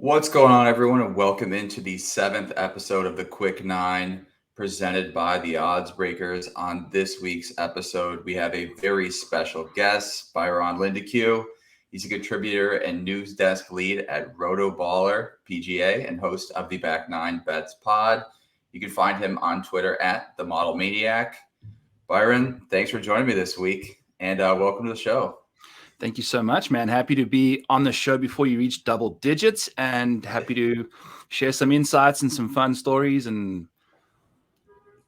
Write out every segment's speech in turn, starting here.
What's going on, everyone, and welcome into the 7th episode of the Quick Nine presented by the Odds Breakers. On this week's episode, we have a very special guest, Byron Lindeque. He's a contributor and news desk lead at Roto Baller PGA and host of the Back Nine Bets pod. You can find him on Twitter at the Model Maniac. Byron, thanks for joining me this week, and welcome to the show. Thank you so much, man. Happy to be on the show before you reach double digits, and happy to share some insights and some fun stories and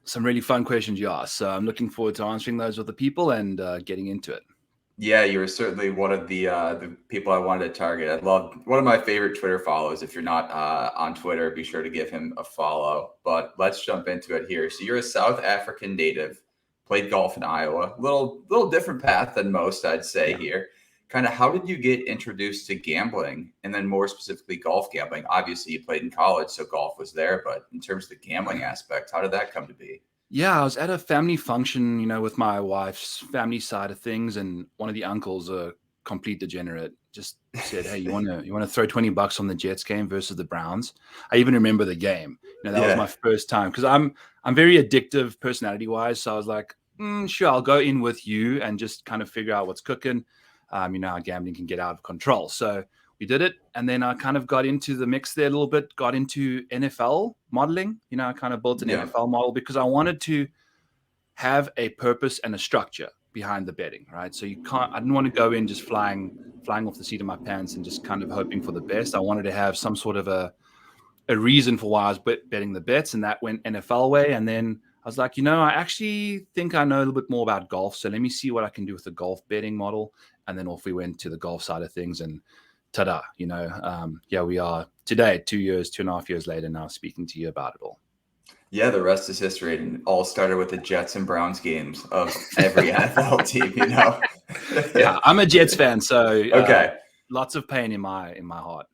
some really fun questions you asked. So I'm looking forward to answering those with the people and getting into it. Yeah, you were certainly one of the people I wanted to target. I love one of my favorite Twitter follows. If you're not on Twitter, be sure to give him a follow. But let's jump into it here. So you're a South African native, played golf in Iowa. Little different path than most, I'd say here. Kind of how did you get introduced to gambling, and then more specifically golf gambling? Obviously, you played in college, so golf was there. But in terms of the gambling aspect, how did that come to be? Yeah, I was at a family function, with my wife's family side of things, and one of the uncles, a complete degenerate, just said, "Hey, you want to throw $20 on the Jets game versus the Browns?" I even remember the game. That was my first time because I'm very addictive personality wise. So I was like, sure, I'll go in with you and just kind of figure out what's cooking. How gambling can get out of control. So we did it. And then I kind of got into the mix there a little bit, got into NFL modeling. I kind of built an NFL model because I wanted to have a purpose and a structure behind the betting, right? So I didn't want to go in just flying off the seat of my pants and just kind of hoping for the best. I wanted to have some sort of a reason for why I was betting the bets, and that went NFL way. And then I was like, I actually think I know a little bit more about golf. So let me see what I can do with the golf betting model. And then off we went to the golf side of things, and ta-da, we are today, 2.5 years later now, speaking to you about it all. Yeah, the rest is history. And all started with the Jets and Browns games of every NFL team, Yeah, I'm a Jets fan, so okay. Lots of pain in my heart.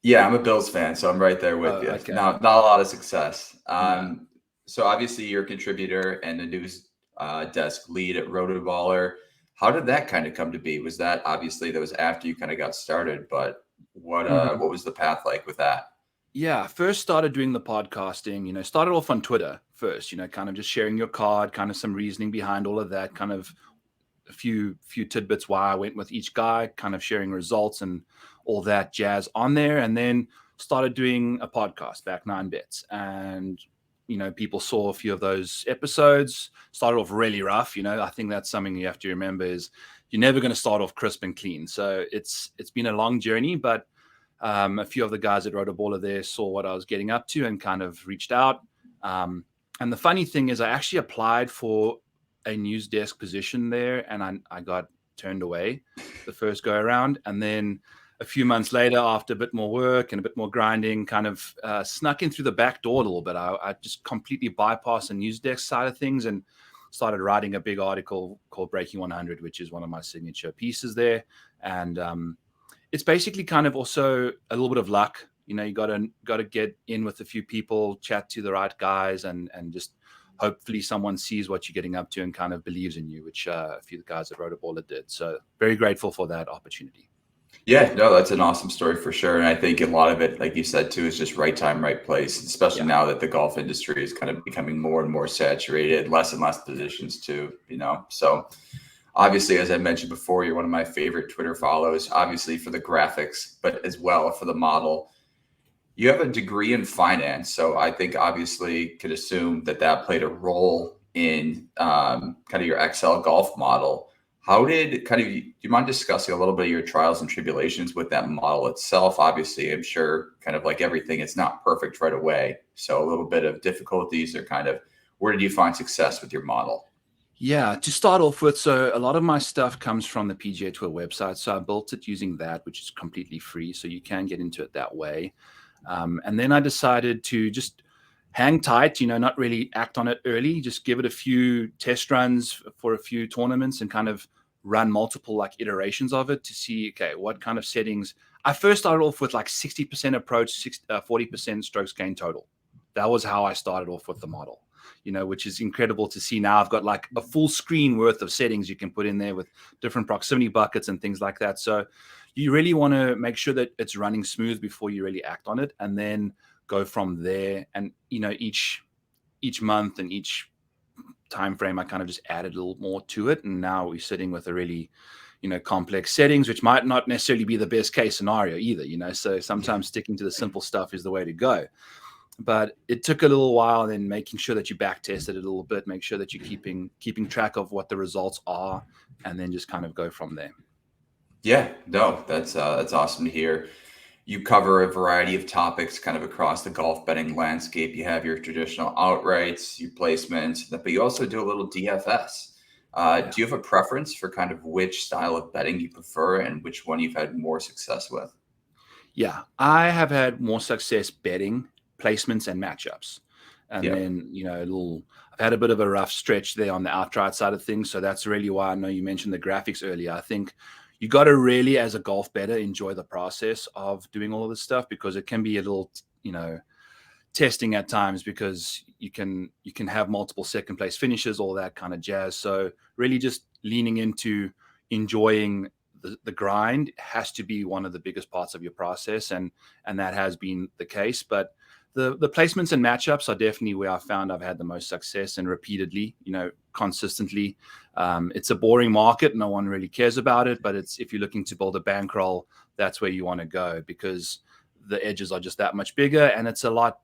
Yeah, I'm a Bills fan, so I'm right there with you. Okay. Not a lot of success. So obviously you're a contributor and a news desk lead at Roto Baller. How did that kind of come to be? Was that was after you kind of got started, but what was the path like with that? Yeah, first started doing the podcasting, started off on Twitter first, kind of just sharing your card, kind of some reasoning behind all of that, kind of a few tidbits why I went with each guy, kind of sharing results and all that jazz on there. And then started doing a podcast, Back Nine Bets. And people saw a few of those episodes, started off really rough. I think that's something you have to remember is you're never going to start off crisp and clean. So it's been a long journey, but a few of the guys at Roto Baller there saw what I was getting up to and kind of reached out. And the funny thing is I actually applied for a news desk position there, and I got turned away the first go around. And then a few months later, after a bit more work and a bit more grinding, kind of snuck in through the back door a little bit. I just completely bypassed the news desk side of things and started writing a big article called Breaking 100, which is one of my signature pieces there. And it's basically kind of also a little bit of luck. You got to get in with a few people, chat to the right guys, and just hopefully someone sees what you're getting up to and kind of believes in you, which a few of the guys at Roto Baller did. So very grateful for that opportunity. Yeah, no, that's an awesome story for sure. And I think a lot of it, like you said, too, is just right time, right place, especially now that the golf industry is kind of becoming more and more saturated, less and less positions too, So obviously, as I mentioned before, you're one of my favorite Twitter follows, obviously for the graphics, but as well for the model. You have a degree in finance. So I think obviously could assume that played a role in kind of your Excel golf model. How did do you mind discussing a little bit of your trials and tribulations with that model itself? Obviously, I'm sure kind of like everything, it's not perfect right away. So a little bit of difficulties or kind of where did you find success with your model? Yeah, to start off with, so a lot of my stuff comes from the PGA Tour website. So I built it using that, which is completely free. So you can get into it that way. And then I decided to just hang tight, not really act on it early, just give it a few test runs for a few tournaments and kind of run multiple iterations of it to see, okay, what kind of settings. I first started off with 60% approach, 40% strokes gain total. That was how I started off with the model. which is incredible to see. Now I've got like a full screen worth of settings you can put in there with different proximity buckets and things like that. So you really want to make sure that it's running smooth before you really act on it, and then go from there. And each month and each time frame, I kind of just added a little more to it, and now we're sitting with a really complex settings, which might not necessarily be the best case scenario either. So sometimes sticking to the simple stuff is the way to go. But it took a little while, then making sure that you back test it a little bit, make sure that you're keeping track of what the results are, and then just kind of go from there. Yeah, no, that's awesome to hear. You cover a variety of topics kind of across the golf betting landscape. You have your traditional outrights, your placements, but you also do a little DFS. Do you have a preference for kind of which style of betting you prefer and which one you've had more success with? Yeah, I have had more success betting placements and matchups. And Yeah. then, I've had a bit of a rough stretch there on the outright side of things. So that's really why I know you mentioned the graphics earlier. I think you got to really, as a golf bettor, enjoy the process of doing all of this stuff, because it can be a little, testing at times, because you can have multiple second place finishes, all that kind of jazz. So really just leaning into enjoying the grind has to be one of the biggest parts of your process. And that has been the case. But the placements and matchups are definitely where I found I've had the most success, and repeatedly, consistently. It's a boring market. No one really cares about it, but if you're looking to build a bankroll, that's where you want to go, because the edges are just that much bigger, and it's a lot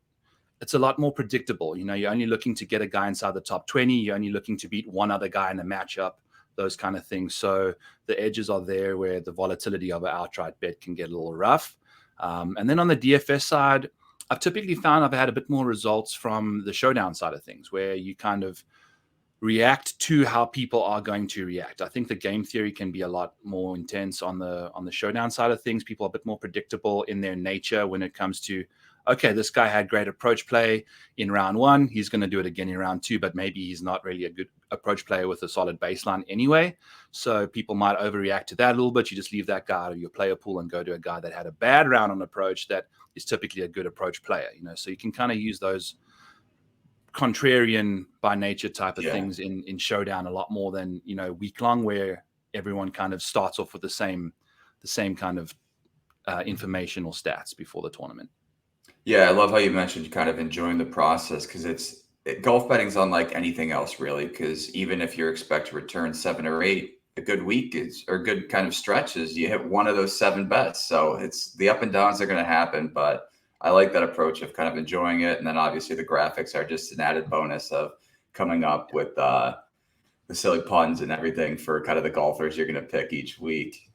more predictable. You're only looking to get a guy inside the top 20. You're only looking to beat one other guy in a matchup, those kind of things. So the edges are there where the volatility of an outright bet can get a little rough. And then on the DFS side, I've typically found I've had a bit more results from the showdown side of things, where you kind of react to how people are going to react. I think the game theory can be a lot more intense on the showdown side of things. People are a bit more predictable in their nature when it comes to, okay, this guy had great approach play in round one, he's going to do it again in round two, but maybe he's not really a good approach player with a solid baseline anyway. So people might overreact to that a little bit. You just leave that guy out of your player pool and go to a guy that had a bad round on approach that is typically a good approach player. So you can kind of use those contrarian by nature type of things in showdown a lot more than week long, where everyone kind of starts off with the same kind of information or stats before the tournament. Yeah, I love how you mentioned kind of enjoying the process, because golf betting's unlike anything else, really. Because even if you're expected to return 7 or 8, a good week or a good kind of stretch is you hit one of those 7 bets. So it's the up and downs are going to happen, but I like that approach of kind of enjoying it. And then obviously the graphics are just an added bonus of coming up with the silly puns and everything for kind of the golfers you're going to pick each week.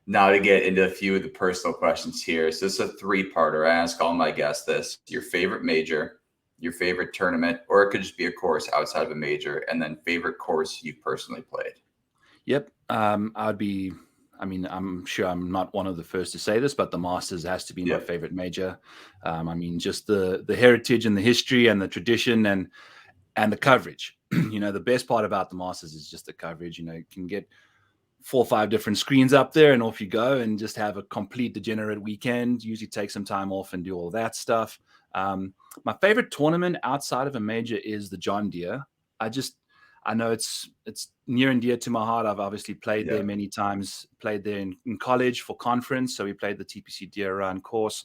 Now to get into a few of the personal questions here. So this is a 3-parter. I ask all my guests this: your favorite major, your favorite tournament, or it could just be a course outside of a major, and then favorite course you personally played. Yep. I'm sure I'm not one of the first to say this, but the Masters has to be my favorite major. Just the heritage and the history and the tradition and the coverage. The best part about the Masters is just the coverage. You can get 4 or 5 different screens up there and off you go, and just have a complete degenerate weekend. Usually take some time off and do all that stuff. My favorite tournament outside of a major is the John Deere. I know it's near and dear to my heart. I've obviously played there many times, played there in college for conference. So we played the TPC Deere Run course.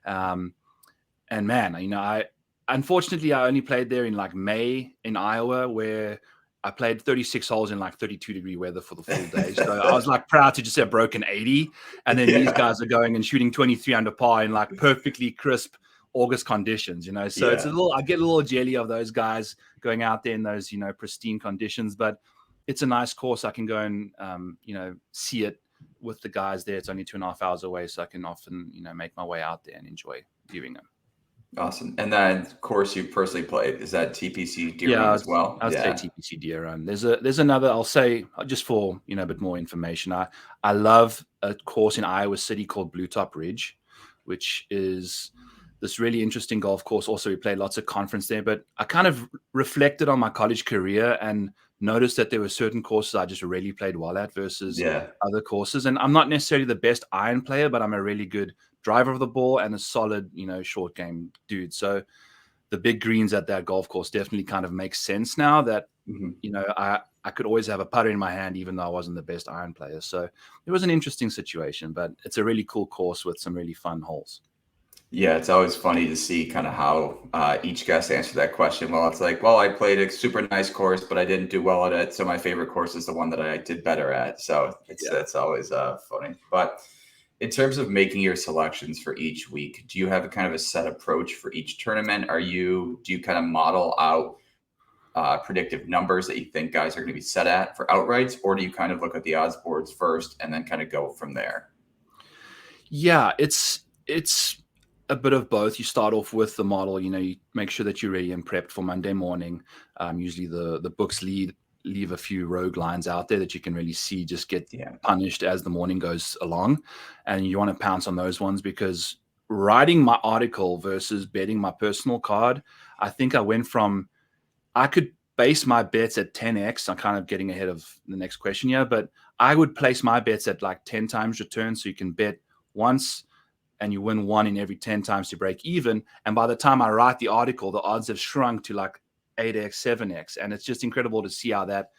And man, unfortunately, I only played there in like May in Iowa, where I played 36 holes in like 32-degree weather for the full day. So I was like proud to just have broken 80. And then these guys are going and shooting 23 under par in like perfectly crisp August conditions, So it's I get a little jelly of those guys going out there in those, pristine conditions. But it's a nice course. I can go and, see it with the guys there. It's only 2.5 hours away. So I can often, make my way out there and enjoy viewing them. Awesome. And then course you personally played, is that TPC Deere Run as well? I'd say TPC Deere Run. There's another, I'll say, just for, a bit more information. I love a course in Iowa City called Blue Top Ridge, which is this really interesting golf course. Also, we played lots of conference there, but I kind of reflected on my college career and noticed that there were certain courses I just really played well at versus other courses. And I'm not necessarily the best iron player, but I'm a really good driver of the ball and a solid, short game dude. So the big greens at that golf course definitely kind of makes sense now that, Mm-hmm. you know, I could always have a putter in my hand, even though I wasn't the best iron player. So it was an interesting situation, but it's a really cool course with some really fun holes. Yeah, it's always funny to see kind of how each guest answered that question. Well, it's like, well, I played a super nice course, but I didn't do well at it. So my favorite course is the one that I did better at. So it's always funny. But in terms of making your selections for each week, do you have a kind of a set approach for each tournament? Do you kind of model out predictive numbers that you think guys are going to be set at for outrights, or do you kind of look at the odds boards first and then kind of go from there? Yeah, it's a bit of both. You start off with the model, you know, you make sure that you're ready and prepped for Monday morning. Usually the books leave a few rogue lines out there that you can really see just get punished as the morning goes along. And you want to pounce on those ones, because writing my article versus betting my personal card, I think I could base my bets at 10x. I'm kind of getting ahead of the next question here, but I would place my bets at like 10 times return. So you can bet once and you win one in every 10 times to break even. And by the time I write the article, the odds have shrunk to like 8x, 7x. And it's just incredible to see how that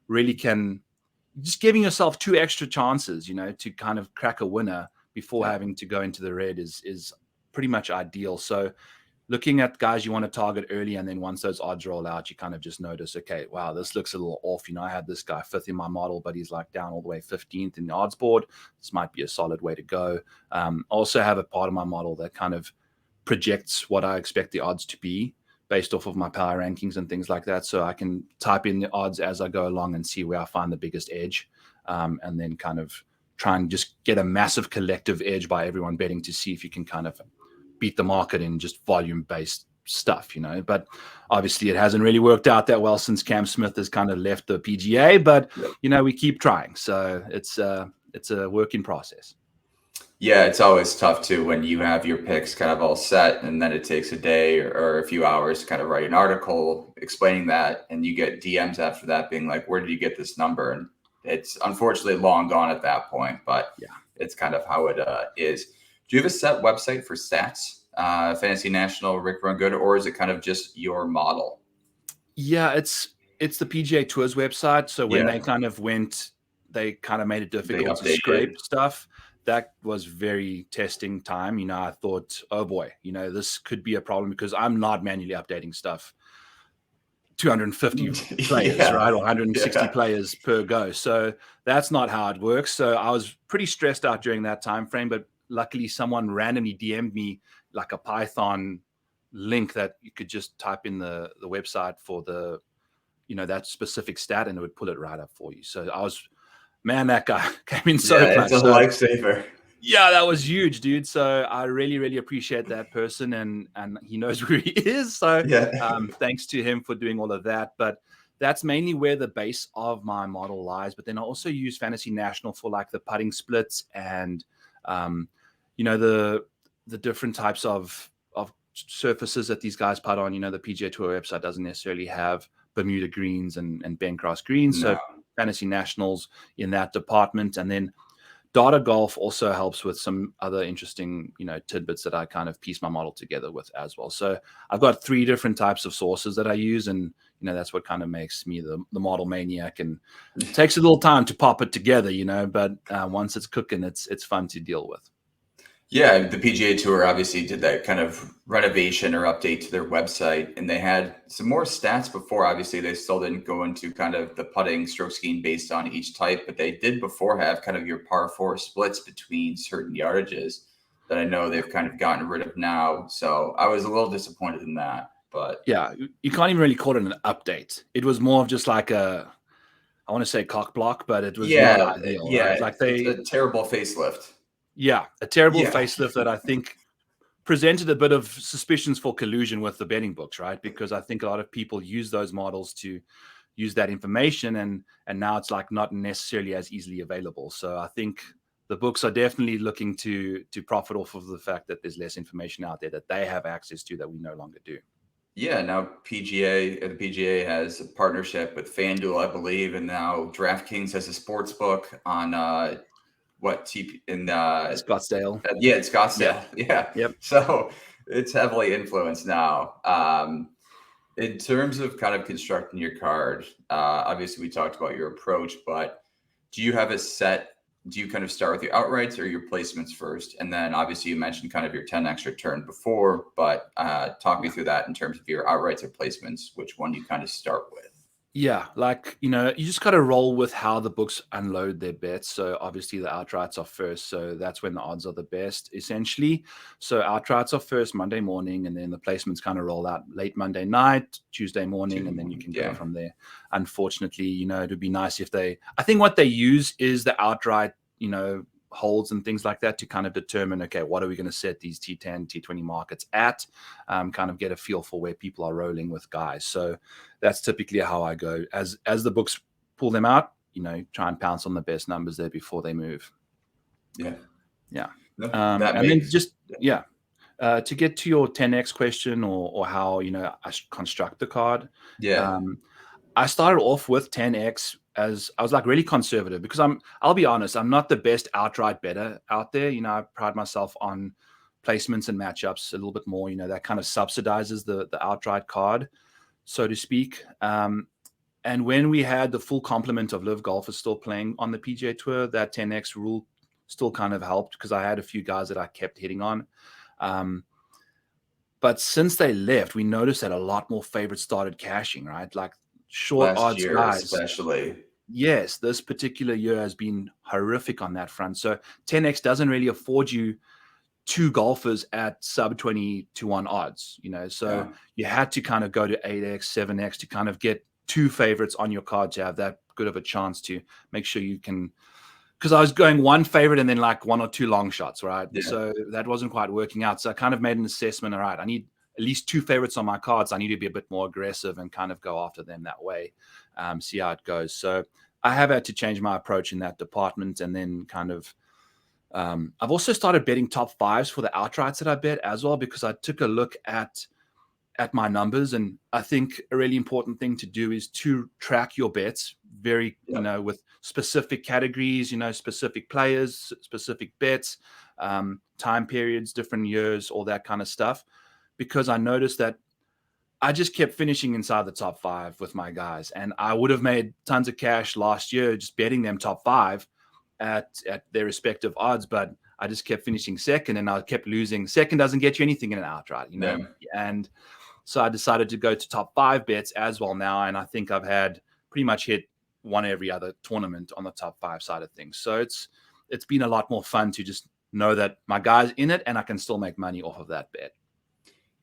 really can, just giving yourself 2 extra chances, you know, to kind of crack a winner before having to go into the red is pretty much ideal. So looking at guys you want to target early, and then once those odds roll out, you kind of just notice, okay, wow, this looks a little off. You know, I had this guy 5th in my model, but he's like down all the way 15th in the odds board. This might be a solid way to go. Also have a part of my model that kind of projects what I expect the odds to be based off of my power rankings and things like that. So I can type in the odds as I go along and see where I find the biggest edge, and then kind of try and just get a massive collective edge by everyone betting to see if you can kind of beat the market in just volume-based stuff, you know. But obviously it hasn't really worked out that well since Cam Smith has kind of left the PGA, but you know, we keep trying. So it's a work in process. Yeah, it's always tough too when you have your picks kind of all set and then it takes a day or a few hours to kind of write an article explaining that, and you get DMs after that being like, where did you get this number? And it's unfortunately long gone at that point, but it's kind of how it is. Do you have a set website for stats, Fantasy National, Rick Run Good, or is it kind of just your model? Yeah, it's the PGA Tour's website. So when they kind of made it difficult to scrape stuff. That was very testing time. You know, I thought, oh boy, you know, this could be a problem because I'm not manually updating stuff 250 players, right? Or 160 players per go. So that's not how it works. So I was pretty stressed out during that time frame, but luckily someone randomly DM'd me like a Python link that you could just type in the website for the, you know, that specific stat, and it would pull it right up for you. So that guy came in so clutch. It's a lifesaver. Yeah, that was huge, dude. So I really, really appreciate that person, and he knows where he is. So thanks to him for doing all of that. But that's mainly where the base of my model lies. But then I also use Fantasy National for like the putting splits and you know, the different types of surfaces that these guys putt on. You know, the PGA Tour website doesn't necessarily have Bermuda greens and Bentgrass greens. So Fantasy Nationals in that department. And then Data Golf also helps with some other interesting, you know, tidbits that I kind of piece my model together with as well. So I've got 3 different types of sources that I use, and you know, that's what kind of makes me the model maniac. And it takes a little time to pop it together, you know, but once it's cooking, it's fun to deal with. Yeah, the PGA Tour obviously did that kind of renovation or update to their website, and they had some more stats before. Obviously, they still didn't go into kind of the putting stroke scheme based on each type, but they did before have kind of your par 4 splits between certain yardages that I know they've kind of gotten rid of now. So I was a little disappointed in that. But yeah, you can't even really call it an update. It was more of just like I want to say cock block, but it was not ideal. Right? Like it's a terrible facelift. Yeah, a terrible facelift that I think presented a bit of suspicions for collusion with the betting books, right? Because I think a lot of people use those models to use that information, and now it's like not necessarily as easily available. So I think the books are definitely looking to profit off of the fact that there's less information out there that they have access to that we no longer do. Yeah, now the PGA has a partnership with FanDuel, I believe, and now DraftKings has a sports book on Scottsdale. Scottsdale. Yeah. Yep. So it's heavily influenced now. In terms of kind of constructing your card, obviously we talked about your approach, but do you have a set? Do you kind of start with your outrights or your placements first? And then obviously you mentioned kind of your 10x return before, but talk me through that in terms of your outrights or placements, which one you kind of start with. Yeah, like, you just got to roll with how the books unload their bets. So obviously the outrights are first. So that's when the odds are the best, essentially. So outrights are first Monday morning, and then the placements kind of roll out late Monday night, Tuesday morning, and then you can go from there. Unfortunately, it would be nice if I think what they use is the outright, holds and things like that to kind of determine, okay, what are we going to set these T10, T20 markets at, kind of get a feel for where people are rolling with guys. So that's typically how I go. As the books pull them out, try and pounce on the best numbers there before they move. Yeah. No, then just, to get to your 10x question or how, I construct the card. Yeah. I started off with 10x as I was like really conservative because I'll be honest, I'm not the best outright bettor out there. I pride myself on placements and matchups a little bit more, that kind of subsidizes the outright card, so to speak. And when we had the full complement of live golfers still playing on the PGA Tour, that 10x rule still kind of helped because I had a few guys that I kept hitting on. But since they left, we noticed that a lot more favorites started cashing, right? Like short last odds year, guys, especially. Yes, this particular year has been horrific on that front. So 10x doesn't really afford you two golfers at sub 20 to 1 odds, so you had to kind of go to 8x, 7x to kind of get two favorites on your card to have that good of a chance to make sure you can, because I was going one favorite and then like one or two long shots, right? Yeah. So that wasn't quite working out. So I kind of made an assessment. All right, I need at least two favorites on my cards. I need to be a bit more aggressive and kind of go after them that way, see how it goes. So I have had to change my approach in that department. And then kind of, I've also started betting top fives for the outrights that I bet as well, because I took a look at my numbers. And I think a really important thing to do is to track your bets very, with specific categories, specific players, specific bets, time periods, different years, all that kind of stuff. Because I noticed that I just kept finishing inside the top five with my guys. And I would have made tons of cash last year just betting them top five at their respective odds, but I just kept finishing second and I kept losing. Second doesn't get you anything in an outright, And so I decided to go to top five bets as well now. And I think I've had pretty much hit one every other tournament on the top five side of things. So it's been a lot more fun to just know that my guy's in it and I can still make money off of that bet.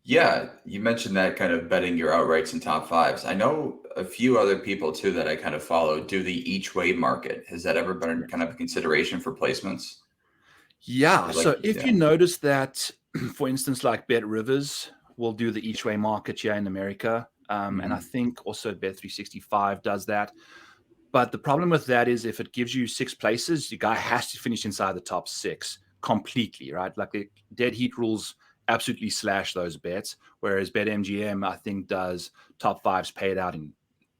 Yeah, you mentioned that kind of betting your outrights and top fives. I know a few other people too that I kind of follow do the each way market. Has that ever been kind of a consideration for placements? Yeah. So if you notice that, for instance, like Bet Rivers will do the each way market here in America. And I think also Bet365 does that. But the problem with that is if it gives you 6 places, the guy has to finish inside the top 6 completely, right? Like the dead heat rules absolutely slash those bets. Whereas BetMGM, I think, does top fives paid out in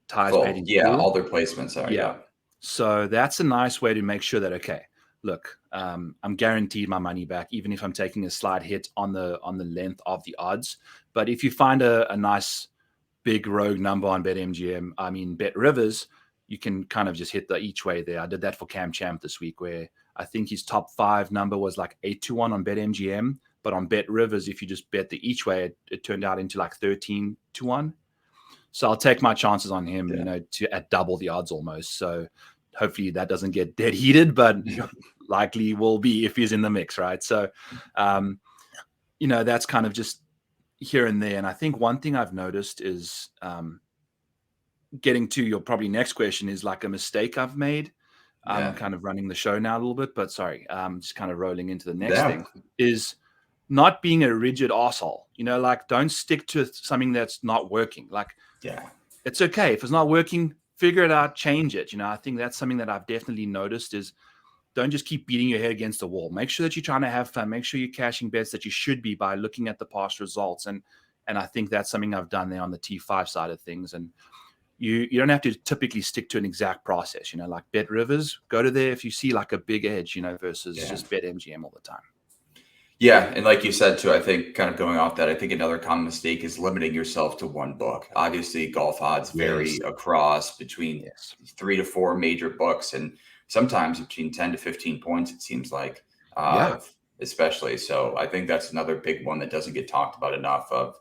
ties paid in full. All their placements are. Yeah. So that's a nice way to make sure that, okay, look, I'm guaranteed my money back, even if I'm taking a slight hit on the length of the odds. But if you find a nice big rogue number on BetMGM, I mean Bet Rivers, you can kind of just hit the each way there. I did that for Cam Champ this week, where I think his top 5 number was like 8-1 on BetMGM, but on Bet Rivers, if you just bet the each way, it turned out into like 13-1. So I'll take my chances on him, to at double the odds almost. So hopefully that doesn't get dead heated, but likely will be if he's in the mix, right? So, that's kind of just here and there. And I think one thing I've noticed is getting to your probably next question is like a mistake I've made. I'm kind of running the show now a little bit, but sorry, just kind of rolling into the next thing is not being a rigid asshole. Like don't stick to something that's not working. Like, it's okay if it's not working, figure it out, change it. I think that's something that I've definitely noticed is don't just keep beating your head against the wall. Make sure that you're trying to have fun. Make sure you're cashing bets that you should be by looking at the past results. And I think that's something I've done there on the T5 side of things. And you don't have to typically stick to an exact process, like Bet Rivers, go to there if you see like a big edge, versus just Bet MGM all the time. Yeah, and like you said too, I think kind of going off that, I think another common mistake is limiting yourself to one book. Obviously, golf odds vary Yes. across between Yes. 3 to 4 major books, and sometimes between 10 to 15 points. It seems like, Yeah. especially. So I think that's another big one that doesn't get talked about enough. Of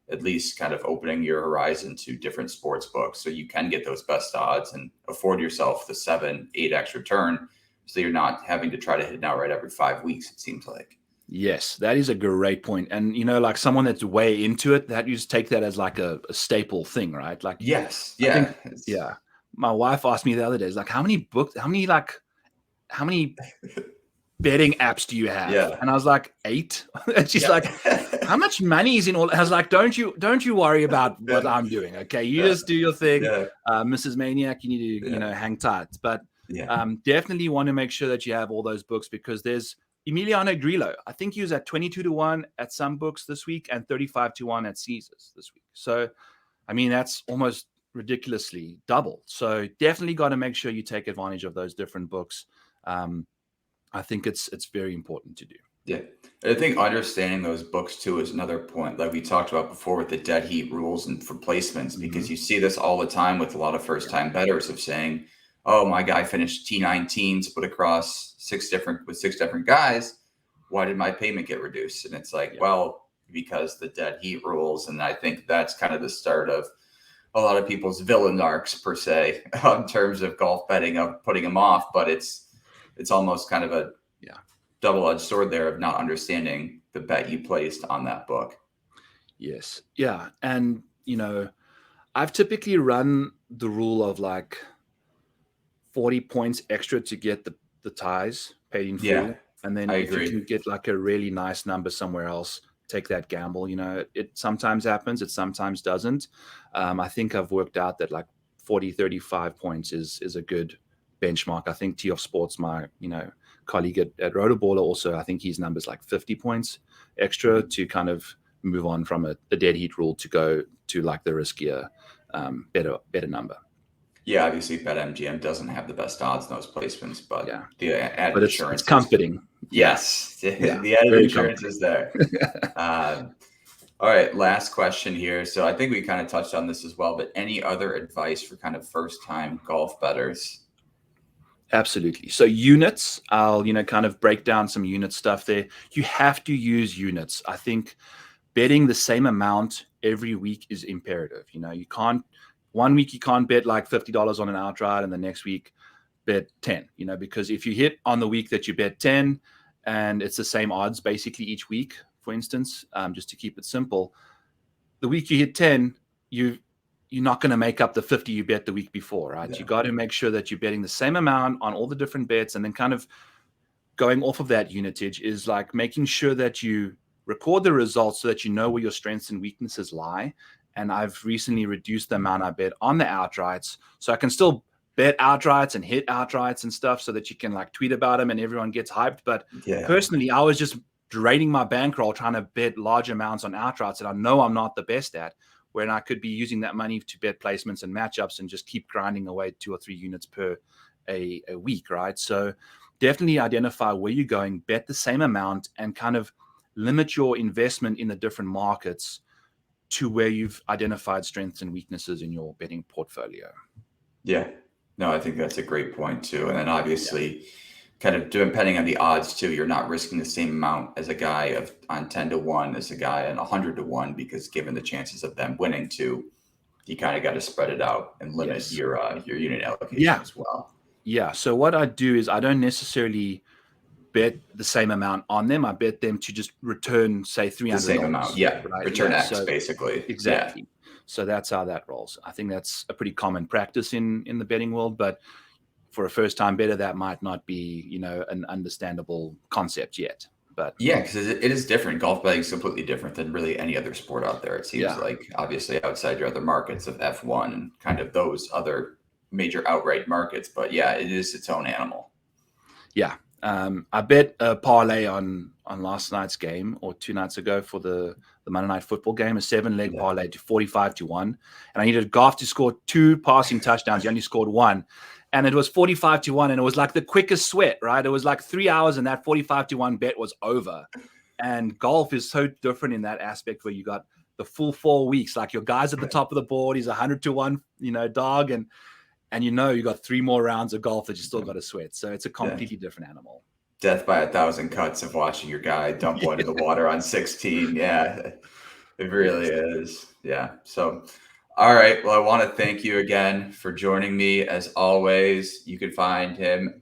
at least kind of opening your horizon to different sports books, so you can get those best odds and afford yourself the 7, 8x return, so you're not having to try to hit an outright every 5 weeks. It seems like. Yes, that is a great point. And like someone that's way into it, that you just take that as like a staple thing, right? Like Yes. I think, Yeah. yeah. My wife asked me the other day, is like, how many betting apps do you have? Yeah. And I was like, 8. And she's Yeah. like, how much money is in all? I was like, don't you worry about what I'm doing. Okay. You Yeah. just do your thing. Yeah. Mrs. Maniac, you need to, Yeah. hang tight. But Yeah. definitely want to make sure that you have all those books, because there's Emiliano Grillo. I think he was at 22-1 at some books this week and 35-1 at Caesars this week. So, I mean, that's almost ridiculously double. So definitely got to make sure you take advantage of those different books. I think it's very important to do. Yeah. I think understanding those books too is another point, like we talked about before with the dead heat rules and for placements, because you see this all the time with a lot of first time bettors of saying, oh, my guy finished T19 split across 6 different guys. Why did my payment get reduced? And it's like, well, because the dead heat rules. And I think that's kind of the start of a lot of people's villain arcs per se, in terms of golf betting, of putting them off. But it's almost kind of a double-edged sword there of not understanding the bet you placed on that book. Yes. Yeah. And, I've typically run the rule of like 40 points extra to get the ties paid in full. Yeah, And then I if agree. you can get like a really nice number somewhere else, take that gamble. It sometimes happens, it sometimes doesn't. I think I've worked out that like 40, 35 points is a good benchmark. I think Tee Off Sports, my, colleague at Roto Baller, also, I think his number's like 50 points extra to kind of move on from a dead heat rule to go to like the riskier, better number. Yeah, obviously BetMGM doesn't have the best odds in those placements, but the added but insurance it's comforting. Yes, Yeah. the added Very insurance comforting. is there. All right, last question here. So I think we kind of touched on this as well, but any other advice for kind of first-time golf bettors? Absolutely. So units, I'll, kind of break down some unit stuff there. You have to use units. I think betting the same amount every week is imperative. You can't, one week you can't bet like $50 on an outright and the next week bet 10, because if you hit on the week that you bet 10 and it's the same odds basically each week, for instance, just to keep it simple, the week you hit 10, you're not going to make up the 50 you bet the week before, right? Yeah. You got to make sure that you're betting the same amount on all the different bets, and then kind of going off of that unitage is like making sure that you record the results so that you know where your strengths and weaknesses lie. And I've recently reduced the amount I bet on the outrights, so I can still bet outrights and hit outrights and stuff, so that you can like tweet about them and everyone gets hyped. But personally, I was just draining my bankroll trying to bet large amounts on outrights that I know I'm not the best at, when I could be using that money to bet placements and matchups and just keep grinding away 2 or 3 units per a week, right? So definitely identify where you're going, bet the same amount, and kind of limit your investment in the different markets to where you've identified strengths and weaknesses in your betting portfolio. Yeah. No, I think that's a great point too. And then obviously kind of depending on the odds too, you're not risking the same amount as a guy on 10-1 as a guy on 100-1, because given the chances of them winning too, you kind of got to spread it out and limit your unit allocation as well. Yeah. So what I do is I don't necessarily bet the same amount on them. I bet them to just return, say, $300. The same amount. Yeah. Right? Return X, basically. Exactly. Yeah. So that's how that rolls. I think that's a pretty common practice in the betting world, but for a first-time bettor, that might not be, an understandable concept yet. But yeah, because it is different. Golf betting is completely different than really any other sport out there. It seems like, obviously, outside your other markets of F1 and kind of those other major outright markets. But yeah, it is its own animal. Yeah. I bet a parlay on last night's game, or 2 nights ago for the Monday Night Football game, a 7-leg parlay to 45-1. And I needed Goff to score 2 passing touchdowns. He only scored 1. And it was 45-1. And it was like the quickest sweat, right? It was like 3 hours and that 45-1 bet was over. And golf is so different in that aspect where you got the full 4 weeks. Like your guy's at the top of the board, he's 100-1, dog, and you got 3 more rounds of golf that you still got to sweat. So it's a completely different animal. Death by 1,000 cuts of watching your guy dump one in the water on 16. Yeah, it really is. Yeah. So, all right. Well, I want to thank you again for joining me. As always, you can find him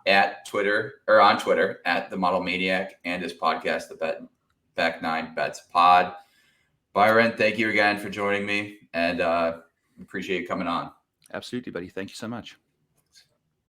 at Twitter or on Twitter at The Model Maniac and his podcast, the Back Nine Bets Pod. Byron, thank you again for joining me, and appreciate you coming on. Absolutely, buddy. Thank you so much.